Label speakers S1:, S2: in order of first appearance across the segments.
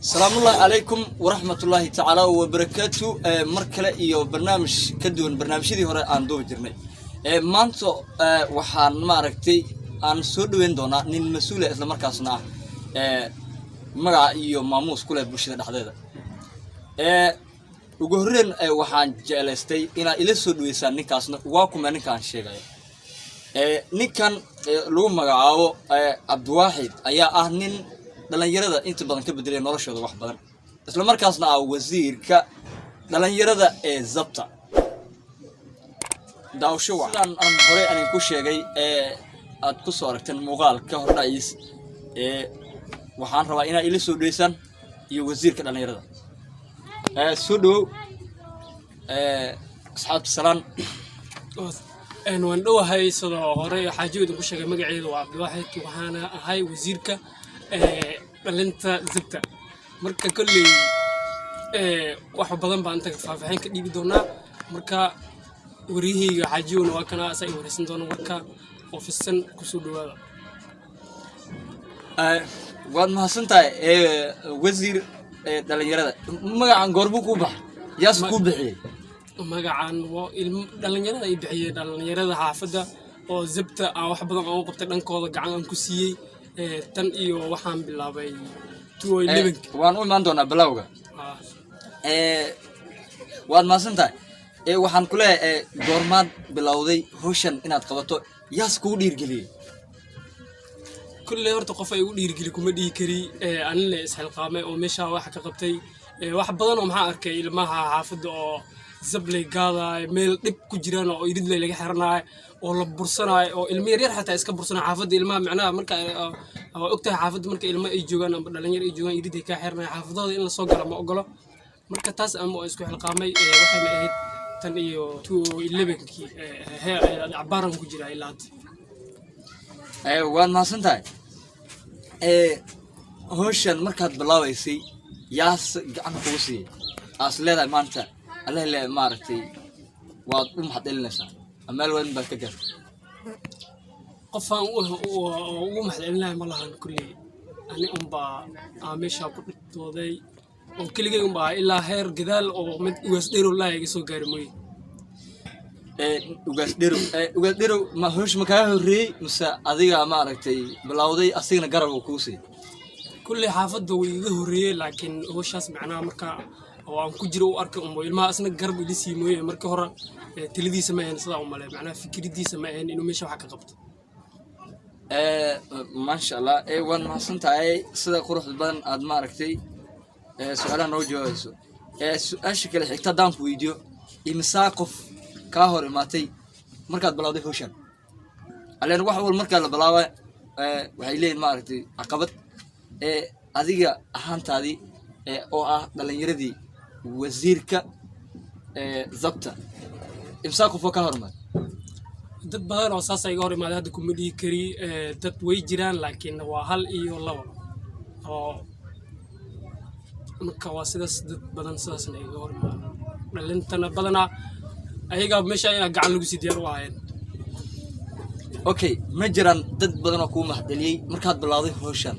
S1: السلام الله عليكم ورحمة الله تعالى وبركاته مركلة إيو برنامج كدون برنامج دي هراء عن دو جرني مانتو وحان ماركتي عن سودوين دونا نين مسؤولة إسلا مركزنا مرع إيو ماموس كله بوشنا دحديدا وجهرين وحان جالستي إنا إلى سودويسان نكاسنا واكم نكان شيء نكان لو مرعاو عبد الواحد أيا أهنين dhalinyarada inta badan ka bedelay noloshooda wax badan isla markaasna ah wasiirka dhalinyarada ee zabta daawsho waxaan hore aan ku sheegay aad ku soo aragteen muuqaalka hordhacis waxaan rabaa inaad ila soo dheeysan iyo wasiirka dhalinyarada soo dhow asxaabta salaan
S2: waan dhowahay sidoo hore xaajiyeedu ku sheegay magaceedu waa Abdulwaahid waxaana ahay wasiirka dhalinta zabta marka kulli wax badan baan inta faahfaahin ka dhiibi doonaa marka wariyayga xaajiyuna waa kana asay wareysan doona marka ofisan ku soo dhawaada
S1: waad mahadsantahay wasiir dhalinyarada magacan goorbu ku bax yaas ku bixiyay
S2: magacan waa dhalinyarada ay bixiyay dhalinyarada xaafada oo zabta wax badan oo qabtay dhankooda gacan aan ku siiyay tan iyo waxaan bilaabay 2011
S1: waan u imaan doonaa bilowga waad maasantahay waxaan ku leeyahay goormaad bilowday hawshan inaad qabato yaas kugu dhiirgeliyay
S2: kulli horta qof ay ugu dhiirgeliyay kuma dhigi kari anile isxilqaamay oo meesha wax ka qabtay wax badan oo maxaa arkay ilmaha xaafada oo zablay gaaday meel dib ku jiraan oo iridlay laga xiranaay oo la bursanaay oo ilmo yar xataa iska bursanaa xaafada ilmaha macnaha marka ogtahay xaafada marka ilmo ay joogan ama dhalinyaro ay joogan iriday ka xiranaay xaafadooda in la soo galo ma ogolo marka taas ama isku xilqaamay waxay ahayd tan iyo 2011kii acbaaran ku jira ilaa
S1: waan maasantahay hawshan markaad bilaabaysay yaas gacan kugu siiyay aas leedahay maanta الله لا مارتي وأم حد لنا سان أما الوين بتكر
S2: قفان وأم حد لنا مالها كلي أنا با عامشة كنت وذي وكل جيء با إلا هير جدال أو من ويسديرو لا يجسو كارمي
S1: ويسديرو ما هوش مكان هري مسا أذيع مارتي بلاودي أصيغنا قرب وكوسي
S2: كل حافظ ويهري لكن هو شاس معنا مركا وأنا كجرو أرك ilmaha asna garab ili siimoy markii hore tilidiisa ma ahayn sida u malay macna fikridiisa ma ahayn inuu meesha wax ka qabto
S1: ma sha Allah waan mahadsantahay sida quruxda badan aad ma aragtay su'aalaha noo jawaabayso su'aasha kale xigta daan ku weydiyo imisa qof ka hor imaatay markaad bilowday hawshan aleen wax wal marka la bilaabay waxay leeyihiin ma aragtay caqabad adiga ahaantaadii oo ah dhalinyaradii wasiirka zabta imsaaq qofka hormar
S2: dad badan oo saas ay hor imaadeen hadda kuma dhigi kari dad way jiraan laakiin waa hal iyo laba oo marka waa sidaas dad badan sidaas ay hor imaadeen dhalintana badana ayaga meesha ay gacan lagu sii diyaar u ahaayeen
S1: okay ma jiraan dad badan oo ku maxdaliyay markaad bilowday hawshan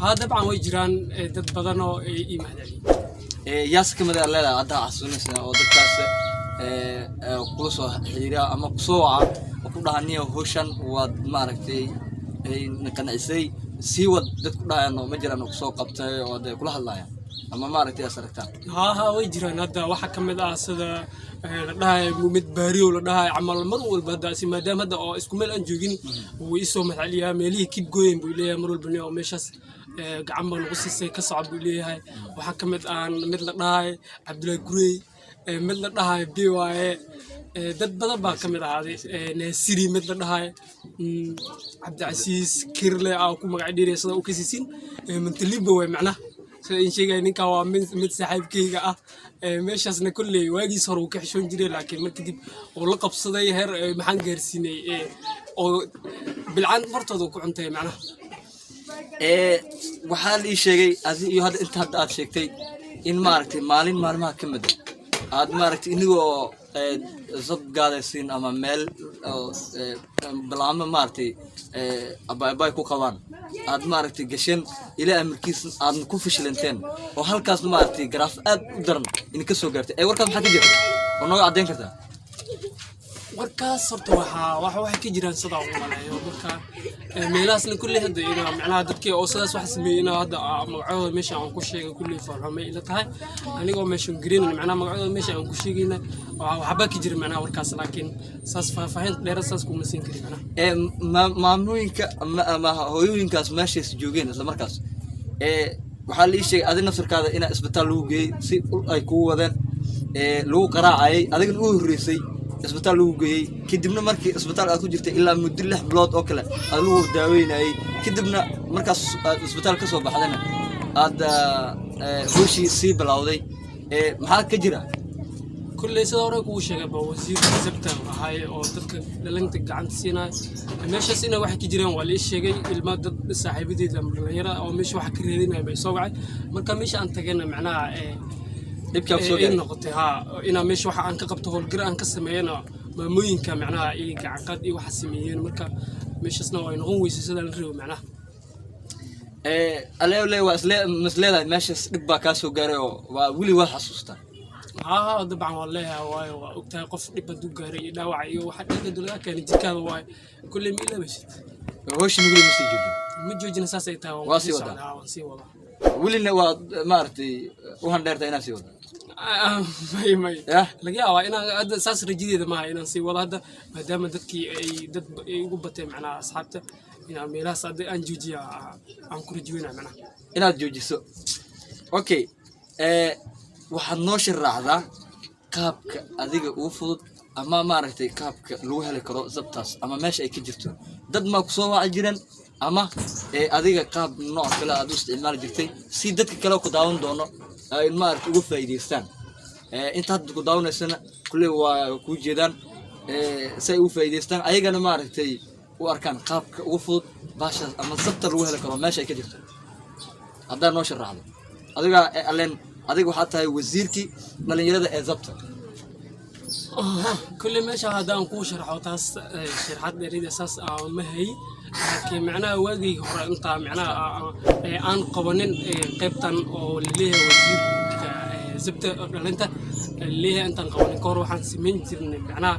S2: هذا طبعا ويجران دد بدنو اي مهدلي
S1: ياس كمدا لا عدا عسونيسا oo dadkaas kula soo xiriira ama kusooca ku dhaaniyo hawshan waad maaragtay naqanaysay si wad dad ku dhaayano ma jiraan oo soo qabtay oo ay kula hadlayaan ama maaragtay asarta
S2: ها ويجران هذا waxa kamid ah sida la dhahay mid baariyo la dhahay amal mar walba daasi maadaama hada oo isku meel aan joogin oo isoo maxaliya meelihii kid gooyin buu leeyahay mar walba oo meeshaas gacan baan ugu siisay ka socod buu leeyahay waxa kamid aan mid la dhahay Abdullah Gurey mid la dhahay biwaaye dad badan baa kamid ahaaday Nasiri mid la dhahay Abdulaziz Kirle oo ku magac dheeriyay sida uu ka siisin mantaliba way macna sida in sheegay ninka waa mid saaxiibkayga ah meeshaasna kulli waagiis hore uu ka xishoon jiray laakiin markii dib oo la qabsaday heer maxaan gaarsiinay oo bilcaan martooda ku cuntay macna
S1: waxaa la sheegay adiga inta aad sheegtay in maaragtay maalmaha kamid aad maaragtay inagoo zab gaadaysiin ama meel balaamo maaragtay abaabay ku qabaan aad maaragtay gasheen ilaa amarkiis aad ku fishilanteen oo halkaas maaragtay garaaf aad u daran in ka soo gaartay warkaas maxaa ka jira oo nooga caddeyn kartaa
S2: warkaas horta waxay ka jiraan sidaa ugu maleeyo marka meelahaasna kulli hadda ina macnaha dadkii oo sidaas wax sameeyay hadda magacooda meesha aan ku sheegay kulli farxumay ila tahay anigoo meeshan green macnaha magacooda meesha aan ku sheegayna waxba ka jira macnaha warkaas laakiin saas faafahin dheer saas kuma siin kari macnaha
S1: maamooyinka ama hooyooyinkaas meeshaas joogeen isla markaas waxaa la ii sheegay adina nafsirkaada in isbitaal lagu geeyay si ay ku wadeen lagu qaraacay adigana u horeysay isbitaal lagu geeyay kadibna markii isbitaal aad ku jirtay ilaa muddo 6 bilood oo kale aad lagu daaweynayay kadibna markaas isbitaal ka soo baxdana aad hooshii sii bilowday maxaa ka jira
S2: kulli sida hore ku sheegay wasiirka sabtan ahay oo dadka dhalinta gacanta siinay meeshaas ina wax ka jiraan waa la sheegay ilma dad saaxiibadeed dhalinyaro oo meesha wax ka reedinay bay soo wacay marka meesha aan tagayna macnaha dhibka soo gaaray noqotay ina meesha waxa aan ka qabto howlgar aan ka sameeyana maamooyinka macnaha ay gacan qad iyo wax sameeyeen marka meeshaasna way noqon weysay sida la reebo macnaha
S1: aleeyo waa isla masleedahay meeshaas dhib baa ka soo gaaray oo waa wili waa xasuustaa
S2: طبعا والله واي وقتها قف دبدو غاري داوع iyo waxa dhigay keen jikada waay kulli miila bashid
S1: hoosh nugul ma sii joojin
S2: ma joojin saasay taa
S1: waa sii wada wilina waa maartay waxaan dheertay inaan sii wada
S2: may laga yaabaa inaan hadda saas rajideeda ma inaan sii wada hadda maadaama dadkii ay dad ugu batay macnaha asxaabta inaan meelahaas hadda aan joojiya aan ku rajweynaa macnaha
S1: inaad joojiso okay waxaad noo sharaxdaa qaabka adiga ugu fudud ama maaragtay qaabka lagu heli karo zabtaas ama meesha ay ka jirto dad ma ku soo waca jireen ama adiga qaab nooc kale aad u isticmaali jirtay si dadka kale ku daawan doono ay maaragtay uga faa'iideystaan inta hadda ku daawanaysana kulli waa ku jeedaan say u faa'iideystaan ayagana maaragtay u arkaan qaabka ugu fudud baashaas ama zabta lagu heli karo meesha ay ka jirto haddaa noo sharaxdo adiga aleen adiga waxa tahay wasiirkii dhalinyarada ee zabta
S2: kulli meesha hadaan ku sharxo taas sharxad dheerida saas ma hay laakiin macnaha waagii hore inta macnaha aan qabanin qaybtan oo leeyahay wasiirka zabta dhalinta leeyahay intaan qabanin kor waxaan sameyn jirnay macnaha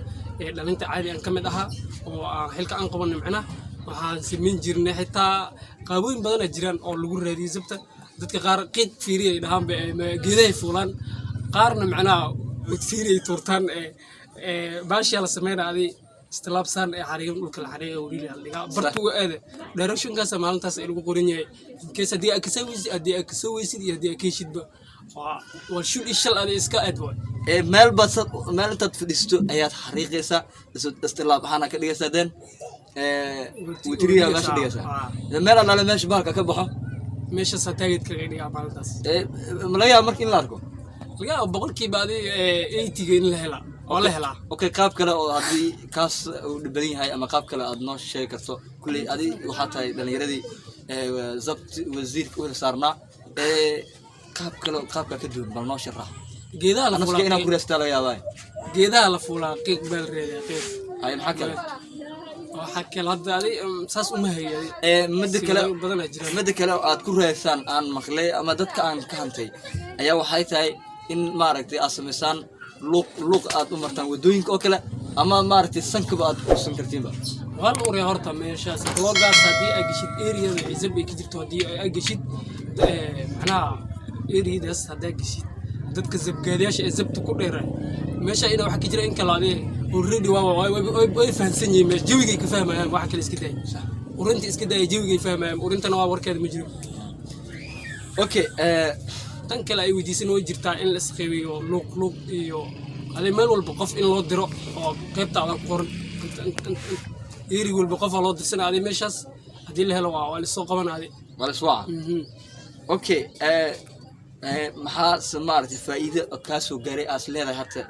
S2: dhalinta caadi aan kamid ahaa oo xilka aan qabanin macnaha waxaan sameyn jirnay xitaa qaabooyin badan jiraan oo lagu raadiyo zabta dadka qaar qid fiiriyay dhahan geedahay fuulaan qaarna macnaha fiiriyay turtaan baasha la sameeyay istilaabsan xariiqan dhulka la xariiqay wariil la dhigaa bartu aad direction kaas maalintaas ay lagu qoran yahay inkees hadii aad ka soo weysid iyo hadii aad ka heshidba waa shul ishal aad iska aadbo
S1: meel basad meel intaad fadhiisto ayaad xariiqaysaa istilaab ahaan ka dhigaysaa witiriya meesha dhigaysaa meel alla meesha baalka ka baxo
S2: meesha sataagid kaga dhigaa maalintaas
S1: laga yaabo markii in la arko
S2: laga yaabo boqolkiiba 80 in la hela oo la helaa
S1: okay qaab kale oo hadii kaas uu dhiban yahay ama qaab kale aad noo sheegi karto kulli adi waxa tahay dhalinyaradii zabt wasiirka u saarnaa qaabka ka duwan bal noo sharax
S2: geedaha la
S1: fuulaa inaan ku reestaa laga yaabaa
S2: geedaha la fuulaa qiiq beel reeday qiiq
S1: ay maxaa kale
S2: waxa kale hadda saas uma hayay
S1: mid kale aad ku reesaan aan maqlay ama dadka aan ka hantay ayaa waxay tahay in maaragtay asamisan luq aad u martaan wadooyinka oo kale ama maaragtay sankaba aad ku san kartiinba
S2: wal uu horta meeshaas blogaas hadii ay gashid area ay zabay ka jirto hadii ay gashid macnaha area-daas hadii gashid dadka zabgaadiyaasha ee zabta ku dheeray meesha ina wax ka jira in kala adeeg already way fahansan yihiin meesha jawiga ka fahmayaan wax kale iska day urinta iska day jawiga fahmayaan urintana waa warkeeda ma jiro
S1: okay
S2: tan kale ay weydiisan way jirtaa in la isqeebiyo luq iyo hadii meel walba qof in loo diro oo qaybta aan ku qoran eri walba qof loo dirsanaa hadii meeshaas hadii la helo waa la soo qabanaaday
S1: waa la soo okay maxaa samaartay faa'iido ka soo gaaray as leedahay hata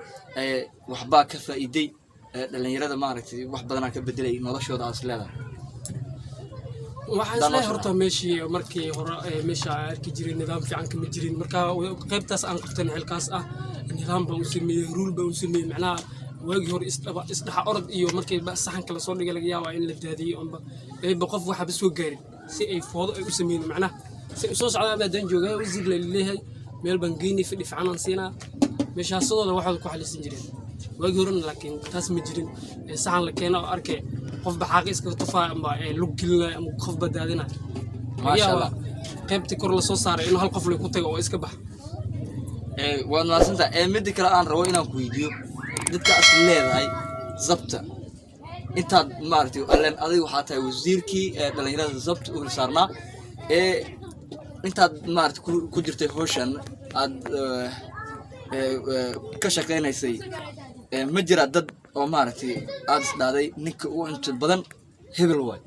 S1: waxba ka faa'iiday dhalinyarada maaragtay wax badan ka bedelay noloshooda as leedahay
S2: waxaan isleeyahay horta meeshii markii hore meesha arki jiray nidaam fiican kama jirin marka qaybtaas aan qabtan xilkaas ah nidaam baan u sameeyay rule baan u sameeyay macnaha waagi hore isdhaxa orod iyo markii saxanka la soo dhigay laga yaabaa in la daadiyo amba qof waxa ba soo gaarin si ay foodo ay u sameeyeen macnaha si soo socdaa baadaan joogaa wasiir la leeyahay meel baan geynay fadhi fiican aan siinaa meeshaasadooda waxaad ku xalisan jireen waagi hore laakiin taas ma jirin saxan la keeno arkay qof baxaaqi iska tufaa amba lug gelinay ama qof badaadina
S1: maasha Allah
S2: qaybtii kor la soo saaray in hal qof la ku tago oo iska bax
S1: waan maasantahay mid kale aan rabo inaan ku weydiiyo dadka as leedahay zabta intaad maaragtay allan adiga waxaa tahay wasiirkii dhalinyarada zabta u saarnaa intaad maaragtay ku jirtay hawshan aad ka shaqeynaysay ma jira dad oo maaragtay aad isdhaaday ninka u inta badan hebel waay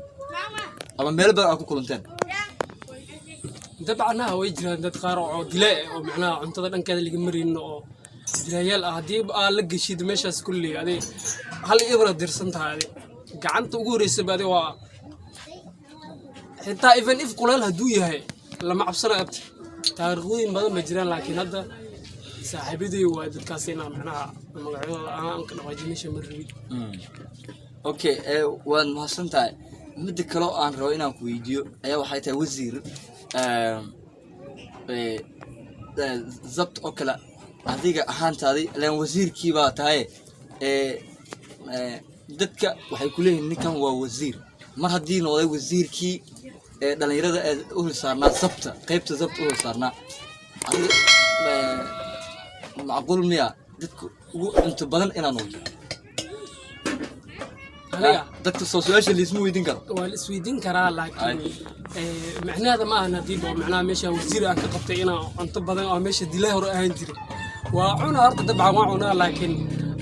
S1: ama meel badan aad ku kulanteen
S2: dabcan way jiraan dad qaar oo dilaa oo macnaha cuntada dhankeeda laga marayno oo dilayaal ah hadii aan la gashid meeshaas kulli adee hal ibra dirsan tahay gacanta ugu horeysa baad waa xitaa even if kuleel haduu yahay lama cabsana abti taariikhdooyin badan ma jiraan laakiin hadda saaxiibadii waa dadkaas inaan macnaha magacyadooda aan ka dhawaajinaysa marri
S1: okay waan mahadsantahay mid kale oo aan rabo inaan ku weydiiyo ayaa waxay tahay wasiir zabt oo kale adiga ahaantaadii laan wasiirkii baa tahay dadka waxay ku leeyihiin ninkan waa wasiir mar haddii noqday wasiirkii dhalinyarada u hilsaarnaa zabta qaybta zabta u hilsaarnaa macquul miya dadka ugu inta badan inaan noqdo dadka soo su'aasha liisma weydiin karo
S2: waa la isweydiin karaa laakiin macnaheeda ma ahna hadii macnaha meesha wasiir aan ka qabtay inaan cunto badan oo meesha dilaa hore ahaan jiray waa cuna horta dabcan waa cunaa laakiin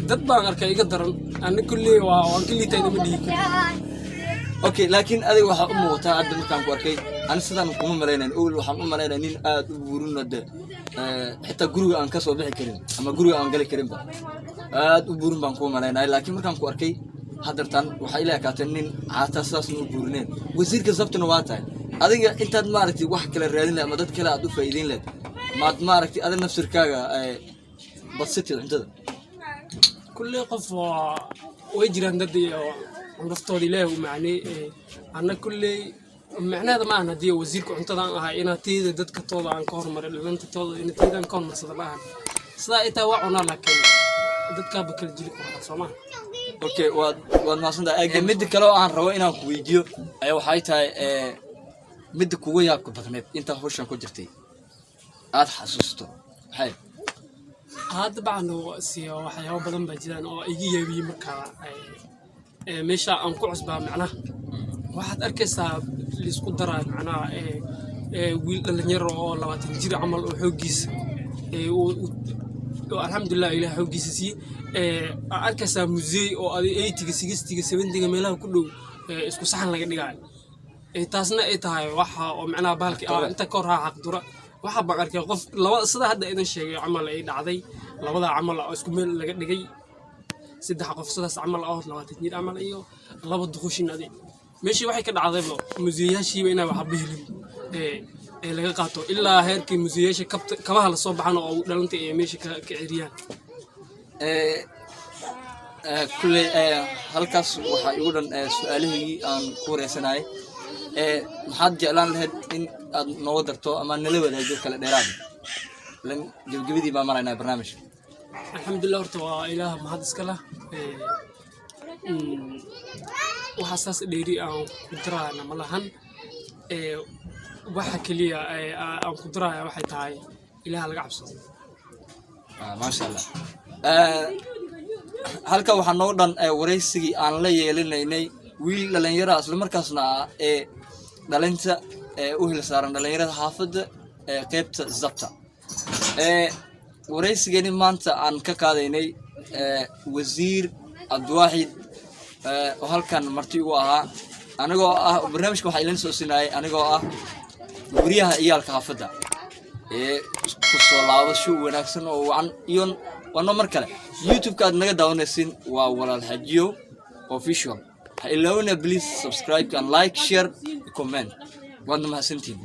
S2: dad baan arkay iga daran ana kulli waa kaliitayna ma dhihi karo
S1: okay laakiin adiga waxa u muuqataa hadda markaan ku arkay aan sidaan kuma maleynaan oo waxaan u maleynaa nin aad u buurinada xitaa guriga aan ka soo bixi karin ama guriga aan gali karin ba aad u buurin baan ku maleynaa laakiin markaan ku arkay hadartan waxa ilaa kaatay nin caata saas u buurineen wasiirka zabtana waa tahay adiga intaad maaragtay wax kala raadin ama dad kale aad u faa'iideyn leed maad maaragtay adiga nafsirkaaga basitid cuntada
S2: kulli qof way jiraan dad iyo naftooda ilaahay u macnay ana kulli macnaheeda ma ahna hadii wasiirka cuntada aan ahay inaa teeda dadka tooda aan ka hormarin dhalanta tooda in teeda aan ka hormarsada baahan sidaa intaa waa cunaa laakiin dadka ba kala jili kara Soomaaliya
S1: okay waad maasantahay mid kale oo aan rabo inaan ku weydiiyo ayaa waxay tahay mid kugu yaabka badneed inta hawshan ku jirtay aad xasuusto hay
S2: هذا بعده سيا وحياة بدن بجدان أو يجي يبي مركا مش أم كوعس بمعناه واحد أركزها اللي سقدرة معناه ويل اللي يروح لو تنجر عمل وحوجيس والحمد لله إله حوجيسي أركزها موزي أو أي تيجي سيجي سبين تيجي ميلها كله اسكو صحن لقى نقال تاسنا إتهاي وحى ومعناه بالك أنت كورها عقدرة waxaa baan arkay qof laba sida hadda idan sheegay amal ay dhacday labada amal oo isku meel laga dhigay saddex qof sidaas amal oo 20 jir amal iyo laba duqushin adi meeshii waxay ka dhacday museeyaashiiba inay wax biilin laga qaato ilaa heerkii museeyaasha kabaha la soo baxan oo dhalanta ee meeshii ka ciriyaan
S1: kulli halkaas waxa igu dhan su'aalihii aan ku wareysanaay maxaad jeclaan lahayd in aad noo darto ama nala wadaagto kala dheeraad lan gabagabadii baa maraynaa barnaamijka
S2: alxamdulilah horta waa ilaah mahad iska leh waxa saas dheeri aan ku daraana ma lahan waxa kaliya aan ku daraaya waxay tahay ilaah laga cabsado
S1: maasha Allah halka waxaa noo dhan wareysigii aan la yeelinaynay wiil dhalinyaro isla markaasna dhalinta u hilsaaran dhalinyarada xaafadda qaybta zabta wareysigeeni maanta aan ka qaadaynay wasiir Abdulwahid oo halkan marti ugu ahaa anigoo ah barnaamijka waxa ilan soo sinay anigoo ah guriyaha iyalka xaafadda ku soo laabasho wanaagsan oo wacan iyo wana mar kale YouTube-ka aad naga daawanaysin waa walaal Hajiyo official. Please subscribe and like, share. comment waadna mahadsantihiin